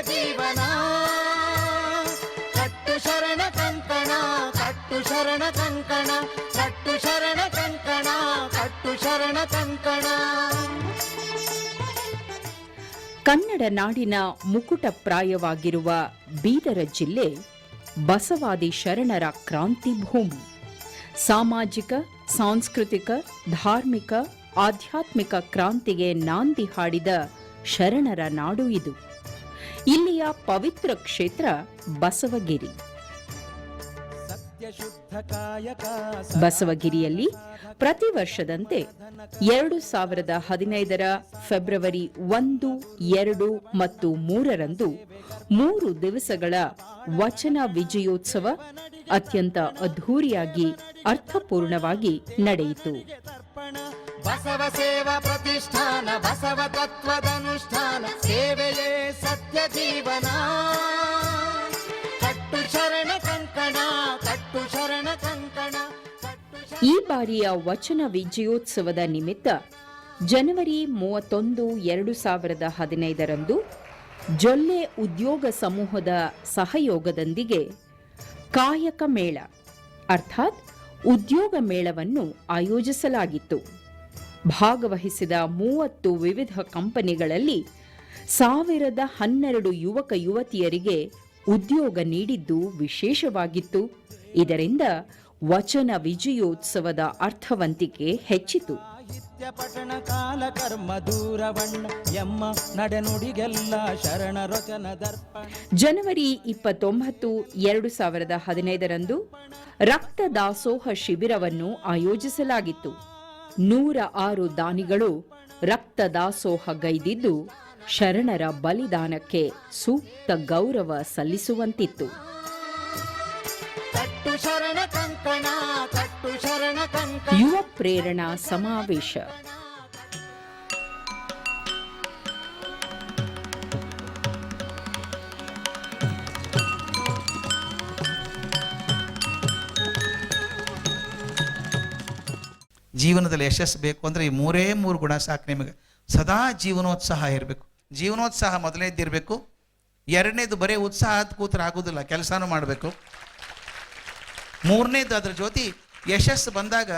ಜೀವನ. ಕಟ್ಟು ಶರಣ ಕಂಕಣ, ಕಟ್ಟು ಶರಣ ಕಂಕಣ, ಕಟ್ಟು ಶರಣ ಕಂಕಣ, ಕಟ್ಟು ಶರಣ ಕಂಕಣ. ಕನ್ನಡ ನಾಡಿನ ಮುಕುಟಪ್ರಾಯವಾಗಿರುವ ಬೀದರ ಜಿಲ್ಲೆ ಬಸವಾದಿ ಶರಣರ ಕ್ರಾಂತಿ ಭೂಮಿ. ಸಾಮಾಜಿಕ, ಸಾಂಸ್ಕೃತಿಕ, ಧಾರ್ಮಿಕ, ಆಧ್ಯಾತ್ಮಿಕ ಕ್ರಾಂತಿಗೆ ನಾಂದಿ ಹಾಡಿದ ಶರಣರ ನಾಡು ಇದು. ಇಲ್ಲಿಯ ಪವಿತ್ರ ಕ್ಷೇತ್ರ ಬಸವಗಿರಿ. ಬಸವಗಿರಿಯಲ್ಲಿ ಪ್ರತಿ ವರ್ಷದಂತೆ 2015 ಫೆಬ್ರವರಿ 1, 2 ಮತ್ತು 3ರಂದು 3 ದಿವಸಗಳ ವಚನ ವಿಜಯೋತ್ಸವ ಅತ್ಯಂತ ಅದ್ಧೂರಿಯಾಗಿ ಅರ್ಥಪೂರ್ಣವಾಗಿ ನಡೆಯಿತು. ಬಸವ ಸೇವಾ ಪ್ರತಿಷ್ಠಾನ, ಬಸವ ತತ್ವದನುಷ್ಠಾನ, ಸೇವೆಯೇ ಸತ್ಯ ಜೀವನ. ಕಟ್ಟು ಶರಣ ಕಂಕಣ, ಕಟ್ಟು ಶರಣ ಕಂಕಣ. ಈ ಬಾರಿಯ ವಚನ ವಿಜಯೋತ್ಸವದ ನಿಮಿತ್ತ ಜನವರಿ 31, 2015ರಂದು ಜೊಲ್ಲೆ ಉದ್ಯೋಗ ಸಮೂಹದ ಸಹಯೋಗದೊಂದಿಗೆ ಕಾಯಕ ಮೇಳ ಅರ್ಥಾತ್ ಉದ್ಯೋಗ ಮೇಳವನ್ನು ಆಯೋಜಿಸಲಾಗಿತ್ತು. ಭಾಗವಹಿಸಿದ 30 ವಿವಿಧ ಕಂಪನಿಗಳಲ್ಲಿ 1012 ಯುವಕ ಯುವತಿಯರಿಗೆ ಉದ್ಯೋಗ ನೀಡಿದ್ದು ವಿಶೇಷವಾಗಿತ್ತು. ಇದರಿಂದ ವಚನ ವಿಜಯೋತ್ಸವದ ಅರ್ಥವಂತಿಕೆ ಹೆಚ್ಚಿತು. ಪಠಣ ಕಾಲ ಕರ್ಮ ದೂರವಣ್ಣ ಎಮ್ಮ ನಡೆನುಡಿಗೆಲ್ಲ ಶರಣ ರಚನ ದರ್ಪಣ. ಜನವರಿ 29, 2015ರಂದು ರಕ್ತ ದಾಸೋಹ ಶಿಬಿರವನ್ನು ಆಯೋಜಿಸಲಾಗಿತ್ತು. 106 ದಾನಿಗಳು ರಕ್ತ ದಾಸೋಹ ಗೈದಿದ್ದು ಶರಣರ ಬಲಿದಾನಕ್ಕೆ ಸೂಕ್ತ ಗೌರವ ಸಲ್ಲಿಸುವಂತಿತ್ತು. ಯುವ ಪ್ರೇರಣಾ ಸಮಾವೇಶ. ಜೀವನದಲ್ಲಿ ಯಶಸ್ಸು ಬೇಕು ಅಂದರೆ ಈ 3 ಗುಣ ಸಾಕು ನಿಮಗೆ. ಸದಾ ಜೀವನೋತ್ಸಾಹ ಇರಬೇಕು. ಜೀವನೋತ್ಸಾಹ ಮೊದಲನೇದಿರಬೇಕು. ಎರಡನೇದು ಬರೀ ಉತ್ಸಾಹ ಕೂತ್ರೆ ಆಗೋದಿಲ್ಲ, ಕೆಲಸನೂ ಮಾಡಬೇಕು. ಮೂರನೇದು ಅದ್ರ ಜೊತೆ ಯಶಸ್ಸು ಬಂದಾಗ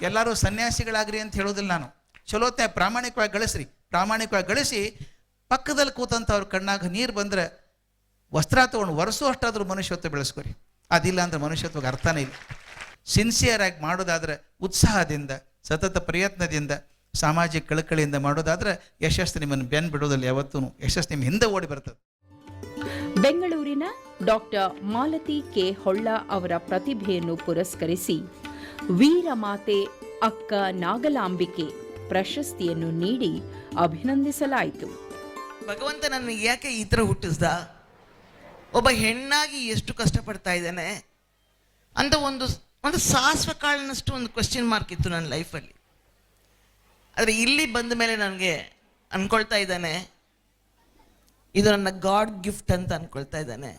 ಎಲ್ಲರೂ ಸನ್ಯಾಸಿಗಳಾಗ್ರಿ ಅಂತ ಹೇಳೋದಿಲ್ಲ ನಾನು. ಚಲೋತ್ತೆ ಪ್ರಾಮಾಣಿಕವಾಗಿ ಗಳಿಸ್ರಿ. ಪ್ರಾಮಾಣಿಕವಾಗಿ ಗಳಿಸಿ ಪಕ್ಕದಲ್ಲಿ ಕೂತಂಥವ್ರ ಕಣ್ಣಾಗ ನೀರು ಬಂದರೆ ವಸ್ತ್ರ ತೊಗೊಂಡು ಒರೆಸುವಷ್ಟಾದ್ರೂ ಮನುಷ್ಯತ್ವ ಬೆಳೆಸ್ಕೊರಿ. ಅದಿಲ್ಲ ಅಂದ್ರೆ ಮನುಷ್ಯತ್ವಕ್ಕೆ ಅರ್ಥನೇ ಇಲ್ಲ. ಸಿನ್ಸಿಯರ್ ಆಗಿ ಮಾಡೋದಾದ್ರೆ, ಉತ್ಸಾಹದಿಂದ, ಸತತ ಪ್ರಯತ್ನದಿಂದ, ಸಾಮಾಜಿಕ ಕಳಕಳಿಯಿಂದ ಮಾಡೋದಾದ್ರೆ ಯಶಸ್ಸು ನಿಮ್ಮನ್ನು ಬೆನ್ನು ಬಿಡೋದಿಲ್ಲ. ಯಾವತ್ತೂ ಯಶಸ್ಸು ನಿಮ್ಮ ಹಿಂದೆ ಓಡಿ ಬರ್ತದೆ. ಬೆಂಗಳೂರಿನ ಡಾಕ್ಟರ್ ಮಾಲತಿ ಕೆ ಹೊಳ್ಳ ಅವರ ಪ್ರತಿಭೆಯನ್ನು ಪುರಸ್ಕರಿಸಿ ವೀರಮಾತೆ ಅಕ್ಕ ನಾಗಲಾಂಬಿಕೆ ಪ್ರಶಸ್ತಿಯನ್ನು ನೀಡಿ ಅಭಿನಂದಿಸಲಾಯಿತು. ಭಗವಂತ ನನ್ನ ಯಾಕೆ ಈ ಥರ ಹುಟ್ಟಿಸ್ದ, ಒಬ್ಬ ಹೆಣ್ಣಾಗಿ ಎಷ್ಟು ಕಷ್ಟಪಡ್ತಾ ಇದ್ದಾನೆ ಅಂತ ಒಂದು ಸಾಸಿವೆ ಕಾಳಿನಷ್ಟು ಒಂದು ಕ್ವೆಶ್ಚನ್ ಮಾರ್ಕ್ ಇತ್ತು ನನ್ನ ಲೈಫಲ್ಲಿ. ಆದರೆ ಇಲ್ಲಿ ಬಂದ ಮೇಲೆ ನನಗೆ ಅಂದ್ಕೊಳ್ತಾ ಇದ್ದಾನೆ, ಇದು ನನ್ನ ಗಾಡ್ ಗಿಫ್ಟ್ ಅಂತ ಅಂದ್ಕೊಳ್ತಾ ಇದ್ದಾನೆ.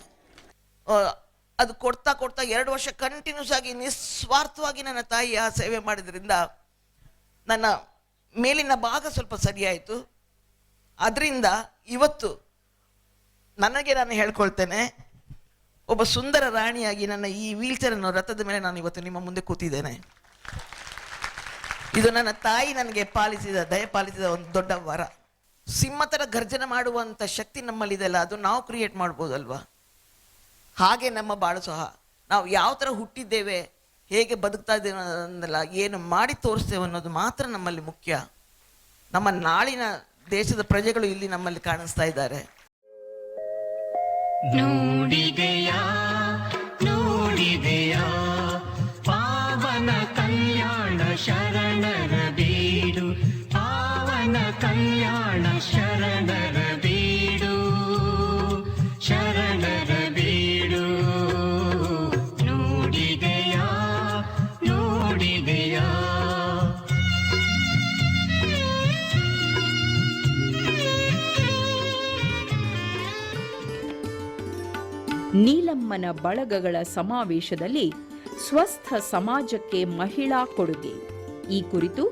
ಅದು ಕೊಡ್ತಾ 2 ವರ್ಷ ಕಂಟಿನ್ಯೂಸ್ ಆಗಿ ನಿಸ್ವಾರ್ಥವಾಗಿ ನನ್ನ ತಾಯಿ ಆ ಸೇವೆ ಮಾಡಿದ್ರಿಂದ ನನ್ನ ಮೇಲಿನ ಭಾಗ ಸ್ವಲ್ಪ ಸರಿಯಾಯಿತು. ಅದರಿಂದ ಇವತ್ತು ನನಗೆ ನಾನು ಹೇಳ್ಕೊಳ್ತೇನೆ, ಒಬ್ಬ ಸುಂದರ ರಾಣಿಯಾಗಿ ನನ್ನ ಈ ವೀಲ್ಚೇರ್ ಅನ್ನೋ ರಥದ ಮೇಲೆ ನಾನು ಇವತ್ತು ನಿಮ್ಮ ಮುಂದೆ ಕೂತಿದ್ದೇನೆ. ಇದು ನನ್ನ ತಾಯಿ ನನಗೆ ದಯಪಾಲಿಸಿದ ಒಂದು ದೊಡ್ಡ ವರ. ಸಿಂಹತರ ಗರ್ಜನೆ ಮಾಡುವಂಥ ಶಕ್ತಿ ನಮ್ಮಲ್ಲಿದೆಯಲ್ಲ, ಅದು ನಾವು ಕ್ರಿಯೇಟ್ ಮಾಡ್ಬೋದಲ್ವಾ. ಹಾಗೆ ನಮ್ಮ ಬಾಳು ಸಹ ನಾವು ಯಾವ ಥರ ಹುಟ್ಟಿದ್ದೇವೆ, ಹೇಗೆ ಬದುಕ್ತಾ ಇದ್ದೇವೆ ಅನ್ನೋದನ್ನೆಲ್ಲ ಏನು ಮಾಡಿ ತೋರಿಸ್ತೇವೆ ಅನ್ನೋದು ಮಾತ್ರ ನಮ್ಮಲ್ಲಿ ಮುಖ್ಯ. ನಮ್ಮ ನಾಳಿನ ದೇಶದ ಪ್ರಜೆಗಳು ಇಲ್ಲಿ ನಮ್ಮಲ್ಲಿ ಕಾಣಿಸ್ತಾ ಇದ್ದಾರೆ. ನೋಡಿದೆಯಾ ನೋಡಿದೆಯಾ ಪಾವನ ಕಲ್ಯಾಣ ಶರಣರ ಬೀಡು, ಪಾವನ ಕಲ್ಯಾಣ ಶರಣರ ಬೀಡು, ಶರಣರ ಬೀಡು. ನೋಡಿದೆಯಾ ನೋಡಿದೆಯಾ ನೀಲಮ್ಮನ ಬಳಗಗಳ ಸಮಾವೇಶದಲ್ಲಿ ಸ್ವಸ್ಥ ಸಮಾಜಕ್ಕೆ ಮಹಿಳಾ ಕೊಡುಗೆ ಈ ಕುರಿತು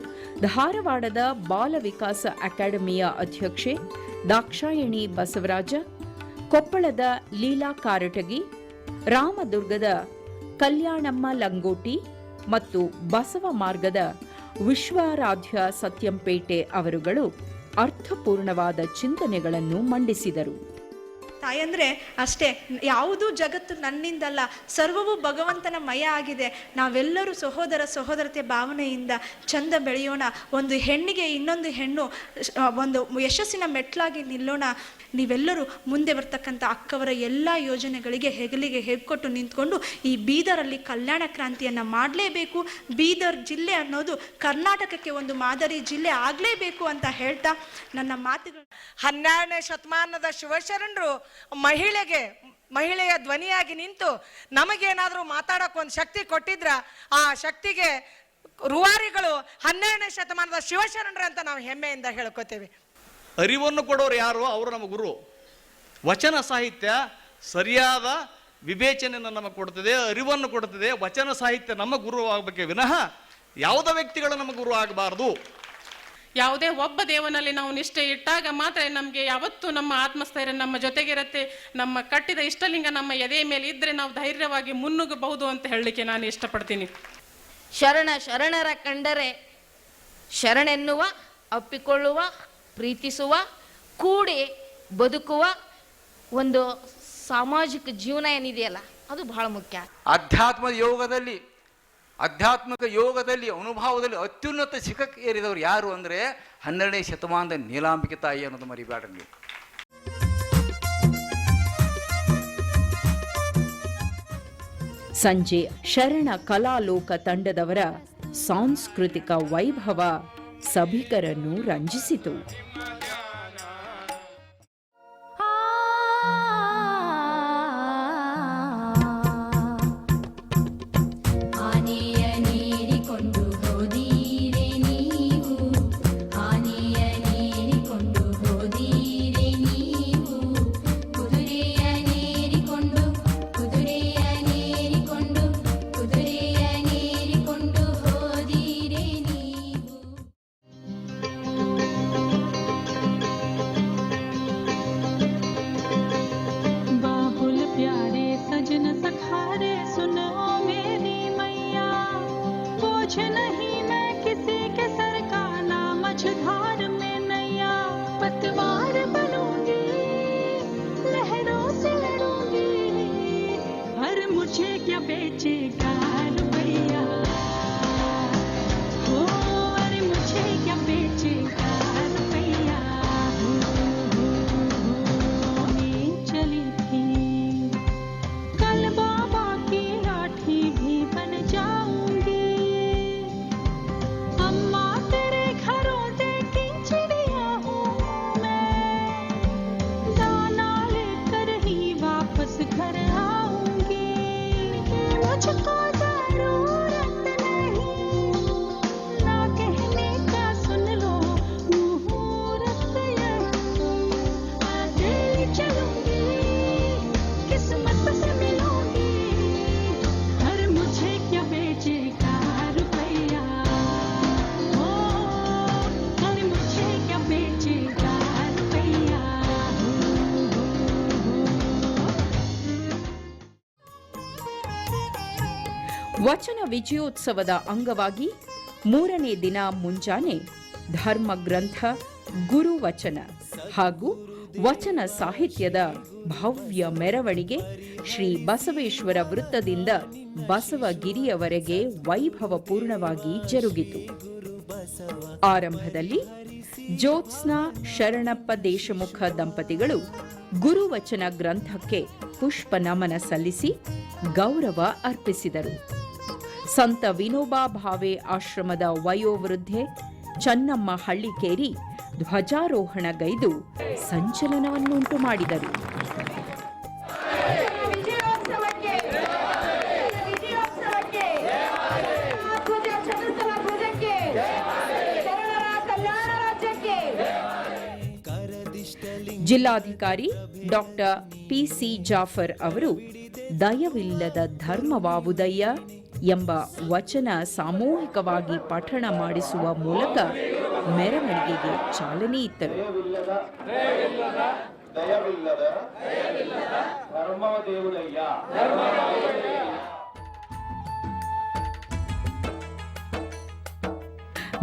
ಧಾರವಾಡದ ಬಾಲ ವಿಕಾಸ ಅಕಾಡೆಮಿಯ ಅಧ್ಯಕ್ಷೆ ದಾಕ್ಷಾಯಣಿ ಬಸವರಾಜ, ಕೊಪ್ಪಳದ ಲೀಲಾ ಕಾರಟಗಿ, ರಾಮದುರ್ಗದ ಕಲ್ಯಾಣಮ್ಮ ಲಂಗೋಟಿ ಮತ್ತು ಬಸವ ಮಾರ್ಗದ ವಿಶ್ವಾರಾಧ್ಯ ಸತ್ಯಂಪೇಟೆ ಅವರುಗಳು ಅರ್ಥಪೂರ್ಣವಾದ ಚಿಂತನೆಗಳನ್ನು ಮಂಡಿಸಿದರು. ತಾಯಂದ್ರೆ ಅಷ್ಟೇ, ಯಾವುದೂ ಜಗತ್ತು ನನ್ನಿಂದಲ್ಲ, ಸರ್ವವೂ ಭಗವಂತನ ಮಯ ಆಗಿದೆ. ನಾವೆಲ್ಲರೂ ಸಹೋದರ ಸಹೋದರತೆ ಭಾವನೆಯಿಂದ ಚಂದ ಬೆಳೆಯೋಣ. ಒಂದು ಹೆಣ್ಣಿಗೆ ಇನ್ನೊಂದು ಹೆಣ್ಣು ಒಂದು ಯಶಸ್ಸಿನ ಮೆಟ್ಲಾಗಿ ನಿಲ್ಲೋಣ. ನೀವೆಲ್ಲರೂ ಮುಂದೆ ಬರ್ತಕ್ಕಂಥ ಅಕ್ಕವರ ಎಲ್ಲ ಯೋಜನೆಗಳಿಗೆ ಹೆಗಲಿಗೆ ಹೆಗ್ಕೊಟ್ಟು ನಿಂತ್ಕೊಂಡು ಈ ಬೀದರಲ್ಲಿ ಕಲ್ಯಾಣ ಕ್ರಾಂತಿಯನ್ನು ಮಾಡಲೇಬೇಕು. ಬೀದರ್ ಜಿಲ್ಲೆ ಅನ್ನೋದು ಕರ್ನಾಟಕಕ್ಕೆ ಒಂದು ಮಾದರಿ ಜಿಲ್ಲೆ ಆಗಲೇಬೇಕು ಅಂತ ಹೇಳ್ತಾ ನನ್ನ ಮಾತುಗಳು. 12ನೇ ಶತಮಾನದ ಶಿವಶರಣರು ಮಹಿಳೆಯ ಧ್ವನಿಯಾಗಿ ನಿಂತು ನಮಗೇನಾದರೂ ಮಾತಾಡೋಕೆ ಒಂದು ಶಕ್ತಿ ಕೊಟ್ಟಿದ್ರ, ಆ ಶಕ್ತಿಗೆ ರೂವಾರಿಗಳು 12ನೇ ಶತಮಾನದ ಶಿವಶರಣರು ಅಂತ ನಾವು ಹೆಮ್ಮೆಯಿಂದ ಹೇಳ್ಕೊತೇವೆ. ಅರಿವನ್ನು ಕೊಡೋರು ಯಾರು? ಅವರು ನಮ್ಮ ಗುರು. ವಚನ ಸಾಹಿತ್ಯ ಸರಿಯಾದ ವಿವೇಚನೆಯನ್ನು ನಮಗೆ ಕೊಡ್ತದೆ, ಅರಿವನ್ನು ಕೊಡ್ತದೆ. ವಚನ ಸಾಹಿತ್ಯ ನಮ್ಮ ಗುರು ಆಗಬೇಕೆ ವಿನಃ ಯಾವುದೇ ವ್ಯಕ್ತಿಗಳು ನಮ್ಮ ಗುರು ಆಗಬಾರ್ದು. ಯಾವುದೇ ಒಬ್ಬ ದೇವನಲ್ಲಿ ನಾವು ನಿಷ್ಠೆ ಇಟ್ಟಾಗ ಮಾತ್ರ ನಮಗೆ ಯಾವತ್ತೂ ನಮ್ಮ ಆತ್ಮಸ್ಥೈರ್ಯ ನಮ್ಮ ಜೊತೆಗಿರುತ್ತೆ. ನಮ್ಮ ಕಟ್ಟಿದ ಇಷ್ಟಲಿಂಗ ನಮ್ಮ ಎದೆಯ ಮೇಲೆ ಇದ್ದರೆ ನಾವು ಧೈರ್ಯವಾಗಿ ಮುನ್ನುಗ್ಗಬಹುದು ಅಂತ ಹೇಳಲಿಕ್ಕೆ ನಾನು ಇಷ್ಟಪಡ್ತೀನಿ. ಶರಣರ ಕಂಡರೆ ಶರಣೆನ್ನುವ, ಅಪ್ಪಿಕೊಳ್ಳುವ, ಪ್ರೀತಿಸುವ, ಕೂಡಿ ಬದುಕುವ ಒಂದು ಸಾಮಾಜಿಕ ಜೀವನ ಏನಿದೆಯಲ್ಲ ಅದು ಬಹಳ ಮುಖ್ಯ. ಆಧ್ಯಾತ್ಮಿಕ ಯೋಗದಲ್ಲಿ ಅನುಭವದಲ್ಲಿ ಅತ್ಯುನ್ನತ ಶಿಖಕ್ಕೆ ಏರಿದವರು ಯಾರು ಅಂದರೆ 12ನೇ ಶತಮಾನದ ನೀಲಾಂಬಿಕೆ ತಾಯಿ ಅನ್ನೋದು ಮರಿಬೇಡ ನೀವು. ಸಂಜೆ ಶರಣ ಕಲಾಲೋಕ ತಂಡದವರ ಸಾಂಸ್ಕೃತಿಕ ವೈಭವ ಸಭಿಕರನ್ನು ರಂಜಿಸಿತು. ವಚನ ವಿಜಯೋತ್ಸವದ ಅಂಗವಾಗಿ 3ನೇ ದಿನ ಮುಂಜಾನೆ ಧರ್ಮಗ್ರಂಥ, ಗುರುವಚನ ಹಾಗೂ ವಚನ ಸಾಹಿತ್ಯದ ಭವ್ಯ ಮೆರವಣಿಗೆ ಶ್ರೀ ಬಸವೇಶ್ವರ ವೃತ್ತದಿಂದ ಬಸವಗಿರಿಯವರೆಗೆ ವೈಭವಪೂರ್ಣವಾಗಿ ಜರುಗಿತು. ಆರಂಭದಲ್ಲಿ ಜ್ಯೋತ್ಸ್ನಾ ಶರಣಪ್ಪ ದೇಶಮುಖ ದಂಪತಿಗಳು ಗುರುವಚನ ಗ್ರಂಥಕ್ಕೆ ಪುಷ್ಪ ನಮನ ಸಲ್ಲಿಸಿ ಗೌರವ ಅರ್ಪಿಸಿದರು. ಸಂತ ವಿನೋಬಾ ಭಾವೆ ಆಶ್ರಮದ ವಯೋವೃದ್ಧೆ ಚನ್ನಮ್ಮ ಹಳ್ಳಿಕೇರಿ ಧ್ವಜಾರೋಹಣಗೈದು ಸಂಚಲನವನ್ನುಂಟು ಮಾಡಿದರು. ಜಿಲ್ಲಾಧಿಕಾರಿ ಡಾಕ್ಟರ್ ಪಿಸಿ ಜಾಫರ್ ಅವರು ದಯವಿಲ್ಲದ ಧರ್ಮವಾವುದಯ್ಯ ಎಂಬ ವಚನ ಸಾಮೂಹಿಕವಾಗಿ ಪಠಣ ಮಾಡಿಸುವ ಮೂಲಕ ಮೆರವಣಿಗೆಗೆ ಚಾಲನೆ ಇತ್ತರು.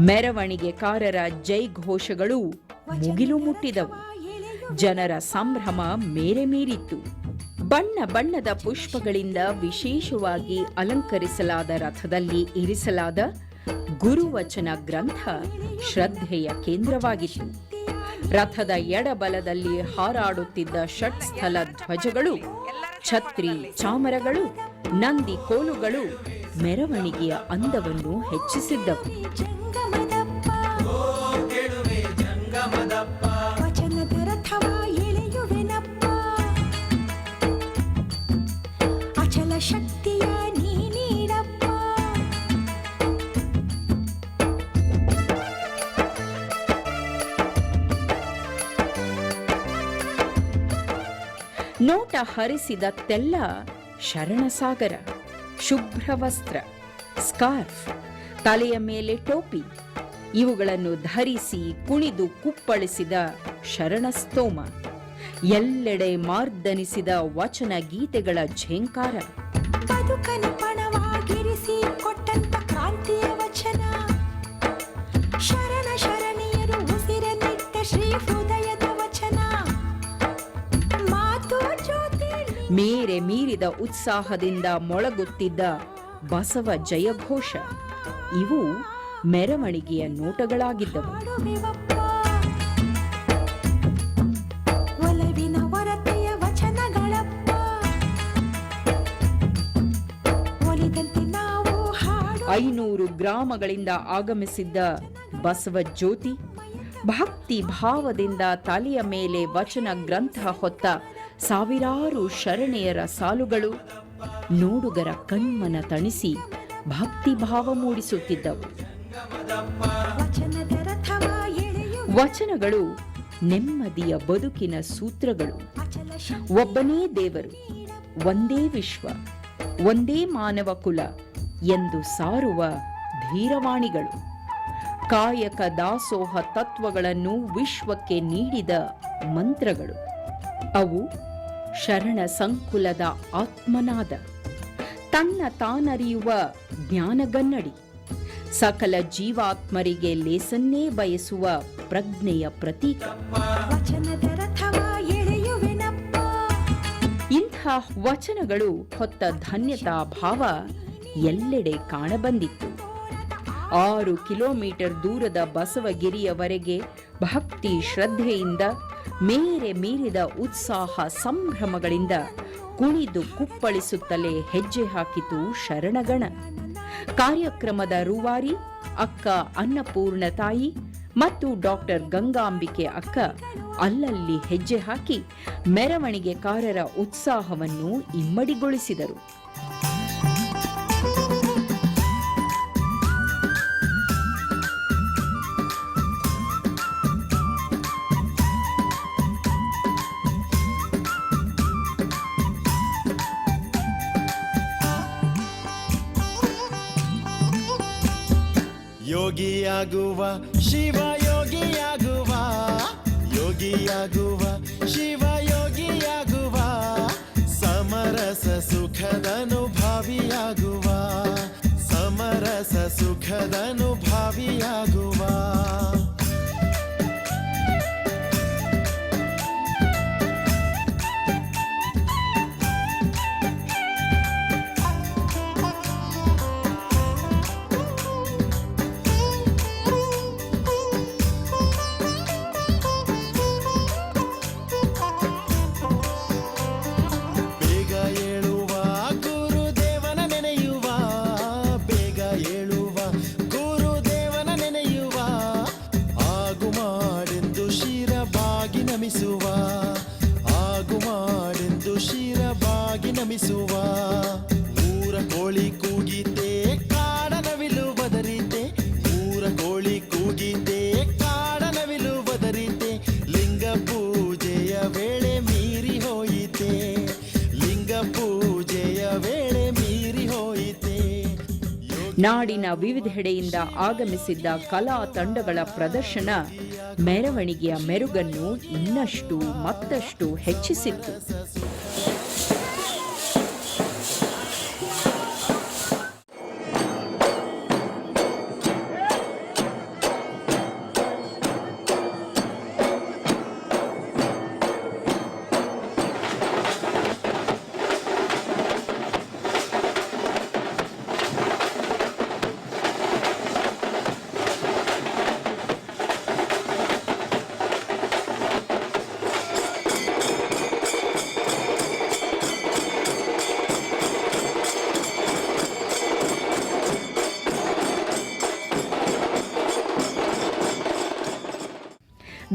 ಮೆರವಣಿಗೆಕಾರರ ಜೈಘೋಷಗಳು ಮುಗಿಲು ಮುಟ್ಟಿದವು. ಜನರ ಸಂಭ್ರಮ ಮೇರೆ ಮೀರಿತ್ತು. ಬಣ್ಣ ಬಣ್ಣದ ಪುಷ್ಪಗಳಿಂದ ವಿಶೇಷವಾಗಿ ಅಲಂಕರಿಸಲಾದ ರಥದಲ್ಲಿ ಇರಿಸಲಾದ ಗುರುವಚನ ಗ್ರಂಥ ಶ್ರದ್ಧೆಯ ಕೇಂದ್ರವಾಗಿತ್ತು. ರಥದ ಎಡಬಲದಲ್ಲಿ ಹಾರಾಡುತ್ತಿದ್ದ ಷಟ್ಸ್ಥಲ ಧ್ವಜಗಳು, ಛತ್ರಿ ಚಾಮರಗಳು, ನಂದಿ ಕೋಲುಗಳು ಮೆರವಣಿಗೆಯ ಅಂದವನ್ನು ಹೆಚ್ಚಿಸಿದ್ದವು. ಶಕ್ತಿಯ ನೀಡಪ್ಪ. ನೋಟ ಹರಿಸಿದತ್ತೆಲ್ಲ ಶರಣಸಾಗರ. ಶುಭ್ರ ವಸ್ತ್ರ, ಸ್ಕಾರ್ಫ್, ತಲೆಯ ಮೇಲೆ ಟೋಪಿ, ಇವುಗಳನ್ನು ಧರಿಸಿ ಕುಣಿದು ಕುಪ್ಪಳಿಸಿದ ಶರಣಸ್ತೋಮ. ಎಲ್ಲೆಡೆ ಮಾರ್ದನಿಸಿದ ವಚನ ಗೀತೆಗಳ ಝೇಂಕಾರ. ಬದುಕನ್ನು ಪಣವಾಗಿರಿಸಿ ಕೊಟ್ಟಂತ ಕ್ರಾಂತಿಯ ವಚನ. ಶರಣ ಶರಣೀಯರು ಉಸಿರನ್ನಿಟ್ಟ ಶ್ರೀ ಹೃದಯದ ವಚನ. ಮಾತು ಜ್ಯೋತಿ ಮೇರೆ ಮೀರಿದ ಉತ್ಸಾಹದಿಂದ ಮೊಳಗುತ್ತಿದ್ದ ಬಸವ ಜಯಘೋಷ. ಇವು ಮೆರವಣಿಗೆಯ ನೋಟಗಳಾಗಿದ್ದವು. ಒಲವಿನ ಹೊರತೆಯ ವಚನಗಳಪ್ಪ. ಒಲಿದಂತೆ ನಾವು ಹಾಡು. 500 ಗ್ರಾಮಗಳಿಂದ ಆಗಮಿಸಿದ್ದ ಬಸವ ಜ್ಯೋತಿ ಭಕ್ತಿ ಭಾವದಿಂದ ತಲೆಯ ಮೇಲೆ ವಚನ ಗ್ರಂಥ ಹೊತ್ತ ಸಾವಿರಾರು ಶರಣೆಯರ ಸಾಲುಗಳು ನೋಡುಗರ ಕಣ್ಮನ ತಣಿಸಿ ಭಕ್ತಿ ಭಾವ ಮೂಡಿಸುತ್ತಿದ್ದವು. ವಚನದ ರಥವ ಎಳೆಯುವ ವಚನಗಳು ನೆಮ್ಮದಿಯ ಬದುಕಿನ ಸೂತ್ರಗಳು. ಒಬ್ಬನೇ ದೇವರು, ಒಂದೇ ವಿಶ್ವ, ಒಂದೇ ಮಾನವ ಕುಲ ಎಂದು ಸಾರುವ ಧೀರವಾಣಿಗಳು. ಕಾಯಕ ದಾಸೋಹ ತತ್ವಗಳನ್ನು ವಿಶ್ವಕ್ಕೆ ನೀಡಿದ ಮಂತ್ರಗಳು. ಅವು ಶರಣ ಸಂಕುಲದ ಆತ್ಮನಾದ, ತನ್ನ ತಾನರಿಯುವ ಜ್ಞಾನಗನ್ನಡಿ, ಸಕಲ ಜೀವಾತ್ಮರಿಗೆ ಲೇಸನ್ನೇ ಬಯಸುವ ಪ್ರಜ್ಞೆಯ ಪ್ರತೀಕ. ವಚನದ ರಥವ ಎಳೆಯುವೆನಪ್ಪ. ಇಂಥ ವಚನಗಳು ಹೊತ್ತ ಧನ್ಯತಾ ಭಾವ ಎಲ್ಲೆಡೆ ಕಾಣಬಂದಿತ್ತು. 6 ಕಿಲೋಮೀಟರ್ ದೂರದ ಬಸವಗಿರಿಯವರೆಗೆ ಭಕ್ತಿ ಶ್ರದ್ಧೆಯಿಂದ ಮೇರೆ ಮೀರಿದ ಉತ್ಸಾಹ ಸಂಭ್ರಮಗಳಿಂದ ಕುಣಿದು ಕುಪ್ಪಳಿಸುತ್ತಲೇ ಹೆಜ್ಜೆ ಹಾಕಿತು ಶರಣಗಣ. ಕಾರ್ಯಕ್ರಮದ ರೂವಾರಿ ಅಕ್ಕ ಅನ್ನಪೂರ್ಣ ತಾಯಿ ಮತ್ತು ಡಾಕ್ಟರ್ ಗಂಗಾಂಬಿಕೆ ಅಕ್ಕ ಅಲ್ಲಲ್ಲಿ ಹೆಜ್ಜೆ ಹಾಕಿ ಮೆರವಣಿಗೆಕಾರರ ಉತ್ಸಾಹವನ್ನು ಇಮ್ಮಡಿಗೊಳಿಸಿದರು. ಯೋಗಿಯಾಗುವ ಶಿವ ಯೋಗಿಯಾಗುವ, ಯೋಗಿಯಾಗುವ ಶಿವ ಯೋಗಿಯಾಗುವ, ಸಮರಸ ಸುಖದನುಭಾವಿಯಾಗುವ, ಸಮರಸ ಸುಖದನುಭಾವಿಯಾಗುವ. ಊರ ಕೋಳಿ ಕೂಗಿತೆ ಕಾಡನವಿಲು ಬದರಿತೆ, ಊರ ಕೋಳಿ ಕೂಗಿತೆ ಕಾಡನವಿಲು ಬದರಿತೆ, ಲಿಂಗ ಪೂಜೆಯ ವೇಳೆ ಮೀರಿ ಹೋಯಿತೆ, ಲಿಂಗ ಪೂಜೆಯ ವೇಳೆ ಮೀರಿ ಹೋಯಿತೆ. ನಾಡಿನ ವಿವಿಧೆಡೆಯಿಂದ ಆಗಮಿಸಿದ್ದ ಕಲಾ ತಂಡಗಳ ಪ್ರದರ್ಶನ ಮೆರವಣಿಗೆಯ ಮೆರುಗನ್ನು ಇನ್ನಷ್ಟು ಮತ್ತಷ್ಟು ಹೆಚ್ಚಿಸಿತ್ತು.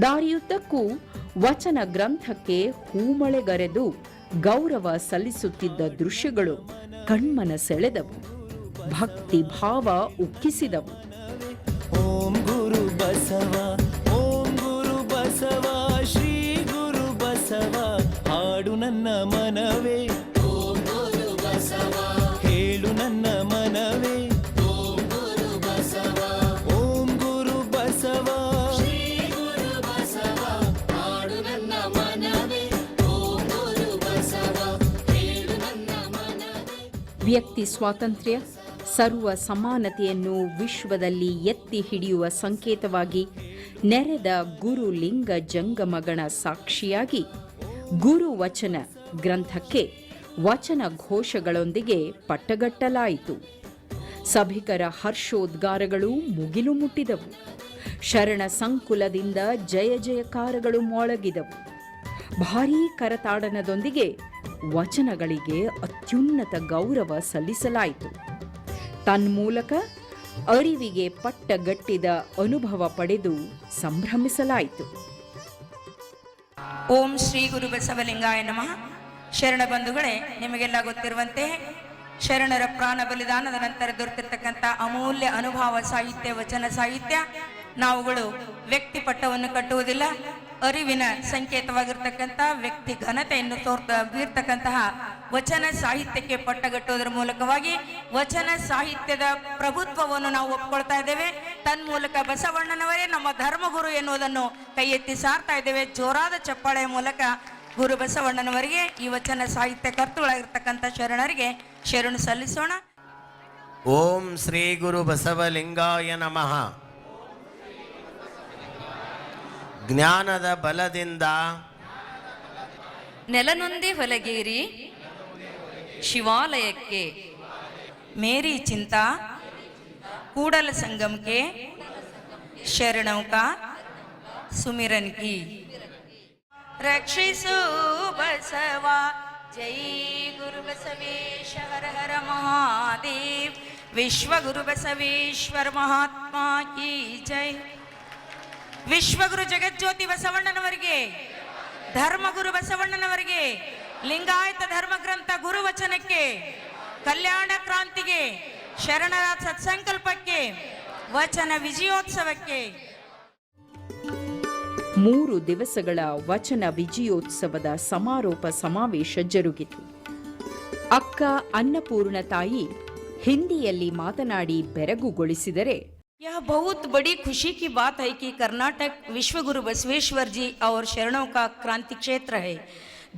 ದಾರಿಯುದ್ದಕ್ಕೂ ವಚನ ಗ್ರಂಥಕ್ಕೆ ಹೂಮಳೆಗರೆದು ಗೌರವ ಸಲ್ಲಿಸುತ್ತಿದ್ದ ದೃಶ್ಯಗಳು ಕಣ್ಮನ ಸೆಳೆದವು, ಭಕ್ತಿ ಭಾವ ಉಕ್ಕಿಸಿದವು. ಓಂ ಗುರು ಬಸವ, ಓಂ ಗುರು ಬಸವ, ಶ್ರೀ ಗುರು ಬಸವ, ಹಾಡು ನನ್ನ ಮನವೇ, ಓಂ ಗುರು ಬಸವ, ಹೇಳು ನನ್ನ ಮನವೇ, ಓಂ ಗುರು ಬಸವ, ಓಂ ಗುರು ಬಸವ, ಶ್ರೀ ಗುರು ಬಸವ, ಹಾಡು ನನ್ನ ಮನವೇ, ಓಂ ಗುರು ಬಸವ, ಹೇಳು ನನ್ನ ಮನವೇ. ವ್ಯಕ್ತಿ ಸ್ವಾತಂತ್ರ್ಯ, ಸರ್ವ ಸಮಾನತೆಯನ್ನು ವಿಶ್ವದಲ್ಲಿ ಎತ್ತಿ ಹಿಡಿಯುವ ಸಂಕೇತವಾಗಿ ನೆರೆದ ಗುರು ಲಿಂಗ ಜಂಗಮಗಣ ಸಾಕ್ಷಿಯಾಗಿ ಗುರು ವಚನ ಗ್ರಂಥಕ್ಕೆ ವಚನ ಘೋಷಗಳೊಂದಿಗೆ ಪಟ್ಟಗಟ್ಟಲಾಯಿತು. ಸಭಿಕರ ಹರ್ಷೋದ್ಗಾರಗಳು ಮುಗಿಲು ಮುಟ್ಟಿದವು. ಶರಣ ಸಂಕುಲದಿಂದ ಜಯ ಜಯಕಾರಗಳು ಮೊಳಗಿದವು. ಭಾರೀ ಕರತಾಡನದೊಂದಿಗೆ ವಚನಗಳಿಗೆ ಅತ್ಯುನ್ನತ ಗೌರವ ಸಲ್ಲಿಸಲಾಯಿತು. ತನ್ಮೂಲಕ ಅರಿವಿಗೆ ಪಟ್ಟಗಟ್ಟಿದ ಅನುಭವ ಪಡೆದು ಸಂಭ್ರಮಿಸಲಾಯಿತು. ಓಂ ಶ್ರೀ ಗುರು ಬಸವಲಿಂಗಾಯ ನಮಃ. ಶರಣ ಬಂಧುಗಳೇ, ನಿಮಗೆಲ್ಲ ಗೊತ್ತಿರುವಂತೆ ಶರಣರ ಪ್ರಾಣ ಬಲಿದಾನದ ನಂತರ ದೊರೆತಿರ್ತಕ್ಕಂಥ ಅಮೂಲ್ಯ ಅನುಭವ ಸಾಹಿತ್ಯ, ವಚನ ಸಾಹಿತ್ಯ, ನಾವುಗಳು ವ್ಯಕ್ತಿ ಪಟ್ಟವನ್ನು ಕಟ್ಟುವುದಿಲ್ಲ, ಅರಿವಿನ ಸಂಕೇತವಾಗಿರ್ತಕ್ಕಂಥ ವ್ಯಕ್ತಿ ಘನತೆಯನ್ನು ಬೀರ್ತಕ್ಕಂತಹ ವಚನ ಸಾಹಿತ್ಯಕ್ಕೆ ಪಟ್ಟಗಟ್ಟುವುದರ ಮೂಲಕವಾಗಿ ವಚನ ಸಾಹಿತ್ಯದ ಪ್ರಭುತ್ವವನ್ನು ನಾವು ಒಪ್ಕೊಳ್ತಾ ಇದ್ದೇವೆ. ತನ್ಮೂಲಕ ಬಸವಣ್ಣನವರೇ ನಮ್ಮ ಧರ್ಮಗುರು ಎನ್ನುವುದನ್ನು ಕೈ ಎತ್ತಿ ಸಾರ್ತಾ ಇದ್ದೇವೆ. ಜೋರಾದ ಚಪ್ಪಾಳೆಯ ಮೂಲಕ ಗುರು ಬಸವಣ್ಣನವರಿಗೆ, ಈ ವಚನ ಸಾಹಿತ್ಯ ಕರ್ತೃಗಳಾಗಿರ್ತಕ್ಕಂಥ ಶರಣರಿಗೆ ಶರಣು ಸಲ್ಲಿಸೋಣ. ಓಂ ಶ್ರೀ ಗುರು ಬಸವಲಿಂಗಾಯ ನಮಃ. ಜ್ಞಾನದ ಬಲದಿಂದ ನೆಲನೊಂದೇ ಹೊಲಗೇರಿ ಶಿವಾಲಯಕ್ಕೆ, ಮೇರಿ ಚಿಂತಾ ಕೂಡಲ ಸಂಗಮಕ್ಕೆ, ಶರಣೌಕ ಸುಮಿರನ್ ಕಿ. ರಕ್ಷಿಸು ಬಸವ, ಜೈ ಗುರು ಬಸವೇಶ, ಹರ ಹರ ಮಹಾದೇವ್. ವಿಶ್ವ ಗುರು ಬಸವೇಶ್ವರ ಮಹಾತ್ಮ ಕಿ ಜೈ. ವಿಶ್ವಗುರು ಜಗಜ್ಯೋತಿ ಬಸವಣ್ಣನವರಿಗೆ, ಧರ್ಮಗುರು ಬಸವಣ್ಣನವರಿಗೆ, ಲಿಂಗಾಯತ ಧರ್ಮಗ್ರಂಥ ಗುರುವಚನಕ್ಕೆ, ಕಲ್ಯಾಣ ಕ್ರಾಂತಿಗೆ, ಶರಣರ ಸತ್ಸಂಕಲ್ಪಕ್ಕೆ, ವಚನ ವಿಜಯೋತ್ಸವಕ್ಕೆ. 3 ದಿವಸಗಳ ವಚನ ವಿಜಯೋತ್ಸವದ ಸಮಾರೋಪ ಸಮಾವೇಶ ಜರುಗಿತು. ಅಕ್ಕ ಅನ್ನಪೂರ್ಣ ತಾಯಿ ಹಿಂದಿಯಲ್ಲಿ ಮಾತನಾಡಿ ಬೆರಗುಗೊಳಿಸಿದರೆ, यह बहुत बड़ी खुशी की बात है कि कर्नाटक विश्व गुरु बसवेश्वर जी और शरणों का क्रांति क्षेत्र है.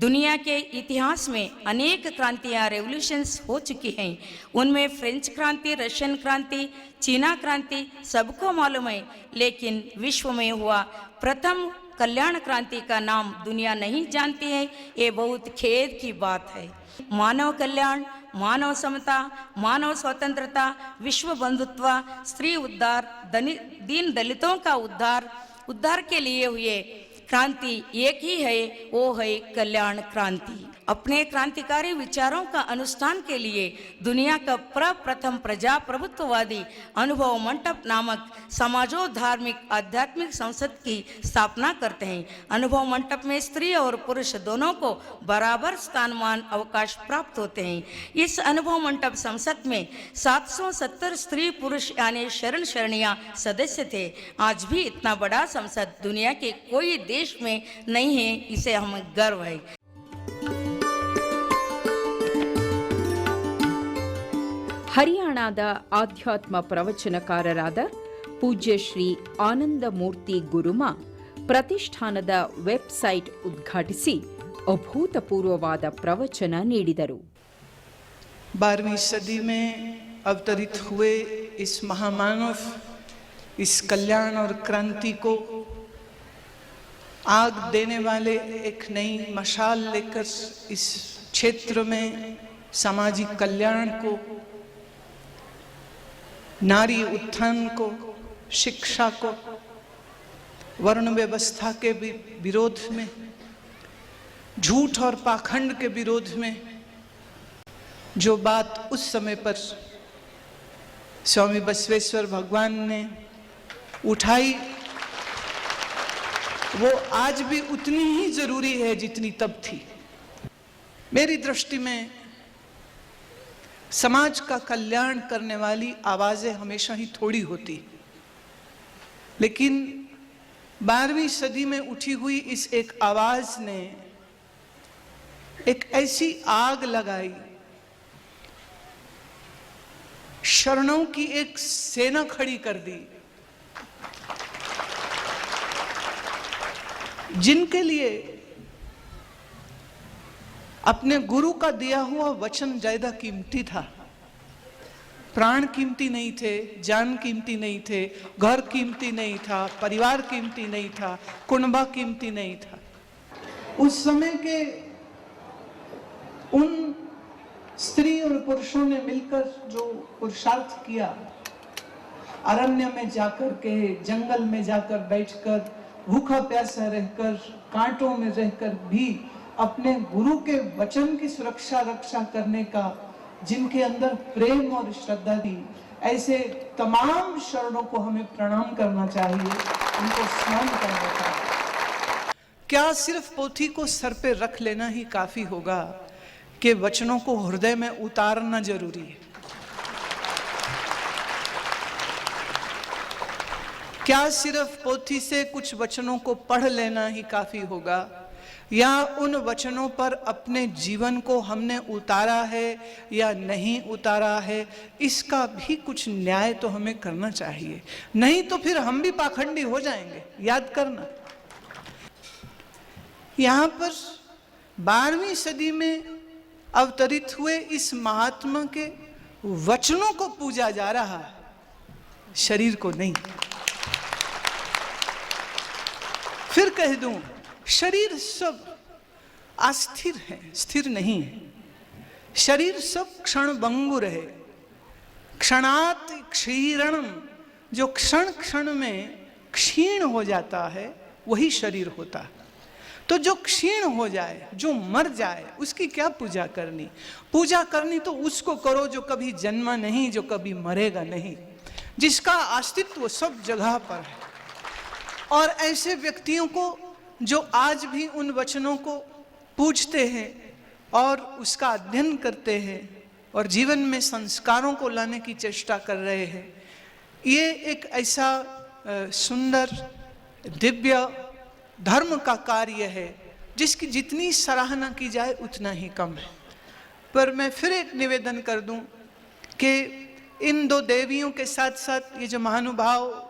दुनिया के इतिहास में अनेक क्रांतियाँ, रेवोल्यूशंस हो चुकी हैं. उनमें फ्रेंच क्रांति, रशियन क्रांति, चीना क्रांति सबको मालूम है, लेकिन विश्व में हुआ प्रथम कल्याण क्रांति का नाम दुनिया नहीं जानती है. ये बहुत खेद की बात है. मानव कल्याण, मानव समता, मानव स्वतंत्रता, विश्व बंधुत्व, स्त्री उद्धार, दीन दलितों का उद्धार के लिए हुए क्रांति एक ही है, वो है कल्याण क्रांति. अपने क्रांतिकारी विचारों का अनुष्ठान के लिए दुनिया का प्रथम प्रजा प्रभुत्ववादी अनुभव मंडप नामक समाजो धार्मिक आध्यात्मिक संसद की स्थापना करते हैं. अनुभव मंडप में स्त्री और पुरुष दोनों को बराबर स्थानमान अवकाश प्राप्त होते हैं. इस अनुभव मंडप संसद में 770 स्त्री पुरुष यानी शरण शरणियाँ सदस्य थे. आज भी इतना बड़ा संसद दुनिया के कोई देश में नहीं है, इसे हमें गर्व है. ಹರಿಯಾಣದ ಆಧ್ಯಾತ್ಮ ಪ್ರವಚನಕಾರರಾದ ಪೂಜ್ಯ ಶ್ರೀ ಆನಂದಮೂರ್ತಿ ಗುರುಮ ಪ್ರತಿಷ್ಠಾನದ ವೆಬ್ಸೈಟ್ ಉದ್ಘಾಟಿಸಿ ಅಭೂತಪೂರ್ವವಾದ ಪ್ರವಚನ ನೀಡಿದರು. 12वीं सदी में अवतरित हुए इस महामानव, इस कल्याण और क्रांति को आग देने वाले एक नई मशाल लेकर इस क्षेत्र में सामाजिक कल्याण को, नारी उत्थान को, शिक्षा को, वर्ण व्यवस्था के विरोध में, झूठ और पाखंड के विरोध में जो बात उस समय पर स्वामी बसवेश्वर भगवान ने उठाई, वो आज भी उतनी ही जरूरी है जितनी तब थी। मेरी दृष्टि में समाज का कल्याण करने वाली आवाजें हमेशा ही थोड़ी होती, लेकिन 12वीं सदी में उठी हुई इस एक आवाज ने एक ऐसी आग लगाई, शरणों की एक सेना खड़ी कर दी, जिनके लिए अपने गुरु का दिया हुआ वचन ज्यादा कीमती था। प्राण कीमती नहीं थे, जान कीमती नहीं थे, घर कीमती नहीं था, परिवार कीमती नहीं था, कुनबा कीमती नहीं था। उस समय के उन स्त्री और पुरुषों ने मिलकर जो पुरुषार्थ किया, अरण्य में जाकर के, जंगल में जाकर बैठकर, भूखा प्यासा रहकर, कांटों में रहकर भी अपने गुरु के वचन की सुरक्षा रक्षा करने का जिनके अंदर प्रेम और श्रद्धा थी, ऐसे तमाम शरणों को हमें प्रणाम करना चाहिए, उनको स्मरण करना चाहिए। क्या सिर्फ पोथी को सर पे रख लेना ही काफी होगा कि वचनों को हृदय में उतारना जरूरी है? क्या सिर्फ पोथी से कुछ वचनों को पढ़ लेना ही काफी होगा, या उन वचनों पर अपने जीवन को हमने उतारा है या नहीं उतारा है, इसका भी कुछ न्याय तो हमें करना चाहिए। नहीं तो फिर हम भी पाखंडी हो जाएंगे। याद करना, यहाँ पर 12वीं सदी में अवतरित हुए इस महात्मा के वचनों को पूजा जा रहा है, शरीर को नहीं। फिर कह दूं, शरीर सब अस्थिर है, स्थिर नहीं है। शरीर सब क्षणभंगुर है, क्षणात क्षीणम, जो क्षण क्षण में क्षीण हो जाता है वही शरीर होता है। तो जो क्षीण हो जाए, जो मर जाए, उसकी क्या पूजा करनी? पूजा करनी तो उसको करो जो कभी जन्मा नहीं, जो कभी मरेगा नहीं, जिसका अस्तित्व सब जगह पर है। और ऐसे व्यक्तियों को जो आज भी उन वचनों को पूजते हैं और उसका अध्ययन करते हैं और जीवन में संस्कारों को लाने की चेष्टा कर रहे हैं, ये एक ऐसा सुंदर दिव्य धर्म का कार्य है जिसकी जितनी सराहना की जाए उतना ही कम है। पर मैं फिर एक निवेदन कर दूं कि इन दो देवियों के साथ साथ ये जो महानुभाव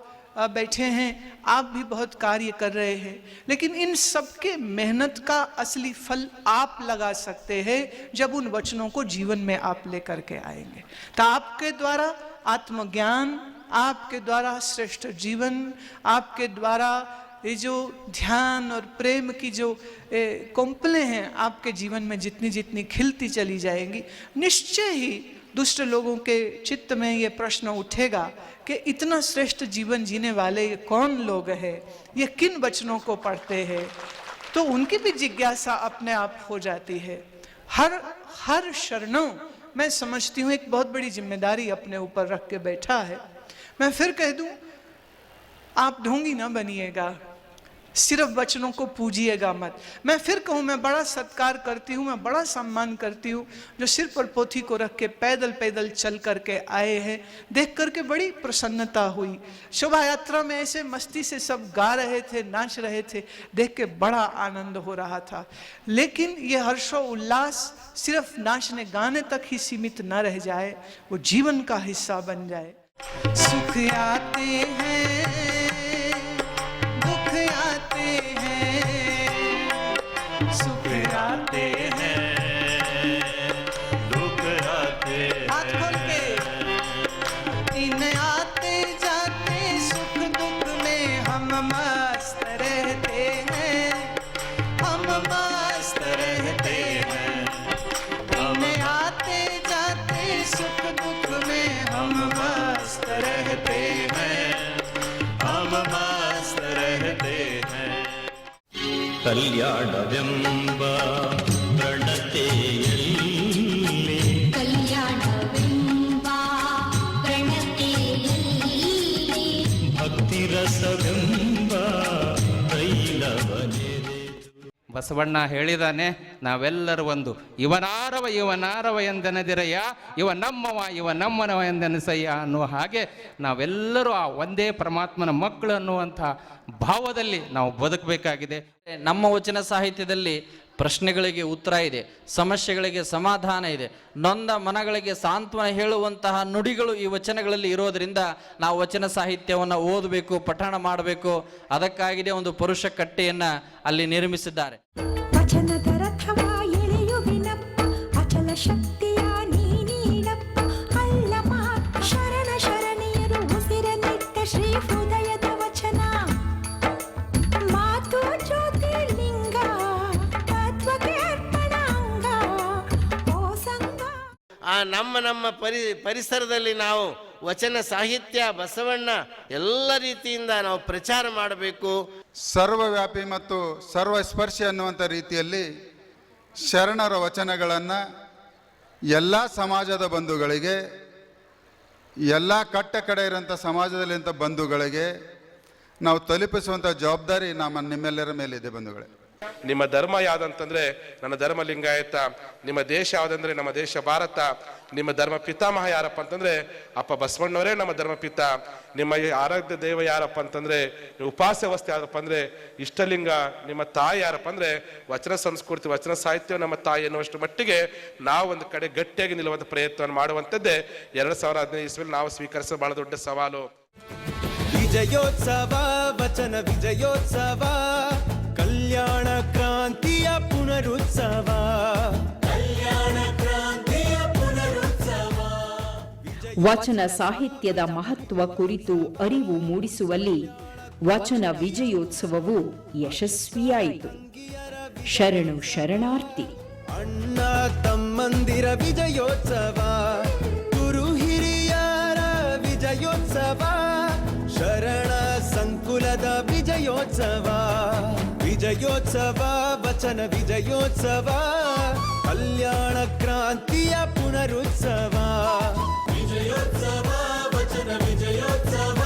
बैठे हैं, आप भी बहुत कार्य कर रहे हैं, लेकिन इन सबके मेहनत का असली फल आप लगा सकते हैं जब उन वचनों को जीवन में आप लेकर के आएंगे। तो आपके द्वारा आत्मज्ञान, आपके द्वारा श्रेष्ठ जीवन, आपके द्वारा ये जो ध्यान और प्रेम की जो कोंपलें हैं आपके जीवन में जितनी जितनी खिलती चली जाएंगी, निश्चय ही दुष्ट लोगों के चित्त में ये प्रश्न उठेगा कि इतना श्रेष्ठ जीवन जीने वाले ये कौन लोग हैं, ये किन वचनों को पढ़ते हैं। तो उनकी भी जिज्ञासा अपने आप हो जाती है। हर शरणों, मैं समझती हूँ एक बहुत बड़ी जिम्मेदारी अपने ऊपर रख के बैठा है। मैं फिर कह दूं, आप ढोंगी ना बनिएगा, सिर्फ वचनों को पूजिएगा मत। मैं फिर कहूँ, मैं बड़ा सत्कार करती हूँ, मैं बड़ा सम्मान करती हूँ जो सिर पर पोथी को रख के पैदल पैदल चल करके आए हैं। देख करके बड़ी प्रसन्नता हुई। शोभा यात्रा में ऐसे मस्ती से सब गा रहे थे, नाच रहे थे, देख के बड़ा आनंद हो रहा था। लेकिन ये हर्षो उल्लास सिर्फ नाचने गाने तक ही सीमित न रह जाए, वो जीवन का हिस्सा बन जाए। सुख आते हैं, दुख आते हैं, सुख आते हैं, दुख आते हैं। हाथ खोल के, इन आते जाते सुख दुख में हम मस्त रहते हैं, हम मस्त रहते हैं। इन आते जाते सुख दुख में हम मस्त रहते हैं, हम मस्त रहते हैं। ಕಲ್ಯಾಣವೆಂಬ ಪ್ರಣತೆಯಲ್ಲಿ ಕಲ್ಯಾಣವೆಂಬ ಪ್ರಣತೆಯಲ್ಲಿ ಭಕ್ತಿರಸವೆಂಬ ತೈಲವ ಬಸವಣ್ಣ ಹೇಳಿದಾನೆ, ನಾವೆಲ್ಲರೂ ಒಂದು. ಇವನಾರವ ಎಂದೆನದಿರಯ್ಯ, ಇವ ನಮ್ಮನವ ಎಂದೆನಸಯ್ಯ ಅನ್ನುವ ಹಾಗೆ ನಾವೆಲ್ಲರೂ ಆ ಒಂದೇ ಪರಮಾತ್ಮನ ಮಕ್ಕಳು ಅನ್ನುವಂಥ ಭಾವದಲ್ಲಿ ನಾವು ಬದುಕಬೇಕಾಗಿದೆ. ನಮ್ಮ ವಚನ ಸಾಹಿತ್ಯದಲ್ಲಿ ಪ್ರಶ್ನೆಗಳಿಗೆ ಉತ್ತರ ಇದೆ, ಸಮಸ್ಯೆಗಳಿಗೆ ಸಮಾಧಾನ ಇದೆ, ನೊಂದ ಮನಗಳಿಗೆ ಸಾಂತ್ವನ ಹೇಳುವಂತಹ ನುಡಿಗಳು ಈ ವಚನಗಳಲ್ಲಿ ಇರೋದರಿಂದ ನಾವು ವಚನ ಸಾಹಿತ್ಯವನ್ನು ಓದಬೇಕು, ಪಠಣ ಮಾಡಬೇಕು. ಅದಕ್ಕಾಗಿದೆ ಒಂದು ಪುರುಷ ಕಟ್ಟೆಯನ್ನು ಅಲ್ಲಿ ನಿರ್ಮಿಸಿದ್ದಾರೆ. ವಚನದ ರಥವ ಎಳೆಯುವಿನಪ್ಪ, ಅಚಲ ಶಕ್ತಿಯ ನೀನೀನಪ್ಪ, ಅಲ್ಲಮ ಶರಣ ಶರಣೀಯರು ಉಸಿರನಿಟ್ಟ ಶ್ರೀ ಹೃದಯದ ವಚನ, ಮಾತು ಜ್ಯೋತಿರ್ಲಿಂಗ ತತ್ವಕ್ಕೆ ಅರ್ಪಣಾಂಗ, ಓ ಸಂಗ. ನಮ್ಮ ಪರಿಸರದಲ್ಲಿ ನಾವು ವಚನ ಸಾಹಿತ್ಯ ಬಸವಣ್ಣ ಎಲ್ಲ ರೀತಿಯಿಂದ ನಾವು ಪ್ರಚಾರ ಮಾಡಬೇಕು. ಸರ್ವವ್ಯಾಪಿ ಮತ್ತು ಸರ್ವಸ್ಪರ್ಶಿ ಅನ್ನುವಂಥ ರೀತಿಯಲ್ಲಿ ಶರಣರ ವಚನಗಳನ್ನು ಎಲ್ಲ ಸಮಾಜದ ಬಂಧುಗಳಿಗೆ, ಎಲ್ಲ ಕಟ್ಟ ಕಡೆ ಇರೋಂಥ ಸಮಾಜದಲ್ಲಿಂಥ ಬಂಧುಗಳಿಗೆ ನಾವು ತಲುಪಿಸುವಂಥ ಜವಾಬ್ದಾರಿ ನಿಮ್ಮೆಲ್ಲರ ಮೇಲಿದೆ ಬಂಧುಗಳೇ. ನಿಮ್ಮ ಧರ್ಮ ಯಾವುದಂತಂದ್ರೆ ನನ್ನ ಧರ್ಮ ಲಿಂಗಾಯತ, ನಿಮ್ಮ ದೇಶ ಯಾವುದಂದ್ರೆ ನಮ್ಮ ದೇಶ ಭಾರತ, ನಿಮ್ಮ ಧರ್ಮ ಪಿತಾಮಹ ಯಾರಪ್ಪ ಅಂತಂದ್ರೆ ಅಪ್ಪ ಬಸವಣ್ಣವರೇ ನಮ್ಮ ಧರ್ಮ ಪಿತ, ನಿಮ್ಮ ಆರಾಧ್ಯ ದೈವ ಯಾರಪ್ಪ ಅಂತಂದ್ರೆ ಉಪಾಸ್ಯ ವಸ್ತು ಯಾರಪ್ಪ ಅಂದ್ರೆ ಇಷ್ಟಲಿಂಗ, ನಿಮ್ಮ ತಾಯಿ ಯಾರಪ್ಪ ಅಂದ್ರೆ ವಚನ ಸಂಸ್ಕೃತಿ ವಚನ ಸಾಹಿತ್ಯ ನಮ್ಮ ತಾಯಿ ಎನ್ನುವಷ್ಟು ಮಟ್ಟಿಗೆ ನಾವು ಒಂದು ಕಡೆ ಗಟ್ಟಿಯಾಗಿ ನಿಲ್ಲುವಂಥ ಪ್ರಯತ್ನವನ್ನು ಮಾಡುವಂಥದ್ದೇ 2015 ಇಸ್ವಿಯಲ್ಲಿ ನಾವು ಸ್ವೀಕರಿಸೋ ಬಹಳ ದೊಡ್ಡ ಸವಾಲು. ವಿಜಯೋತ್ಸವ ವಚನ ವಿಜಯೋತ್ಸವ, ಕಲ್ಯಾಣ ಕ್ರಾಂತಿಯ ಪುನರುತ್ಸವ, ಕಲ್ಯಾಣ ಕ್ರಾಂತಿಯ ಪುನರುತ್ಸವ. ವಚನ ಸಾಹಿತ್ಯದ ಮಹತ್ವ ಕುರಿತು ಅರಿವು ಮೂಡಿಸುವಲ್ಲಿ ವಚನ ವಿಜಯೋತ್ಸವವು ಯಶಸ್ವಿಯಾಯಿತು. ಶರಣು ಶರಣಾರ್ಥಿ. ಅಣ್ಣ ತಮ್ಮಂದಿರ ವಿಜಯೋತ್ಸವ, ಗುರು ಹಿರಿಯರ ವಿಜಯೋತ್ಸವ, ಶರಣ ಸಂಕುಲದ ವಿಜಯೋತ್ಸವ, ವಿಜಯೋತ್ಸವ ವಚನ ವಿಜಯೋತ್ಸವ, ಕಲ್ಯಾಣ ಕ್ರಾಂತಿಯ ಪುನರುತ್ಸವ, ವಿಜಯೋತ್ಸವ ವಚನ ವಿಜಯೋತ್ಸವ.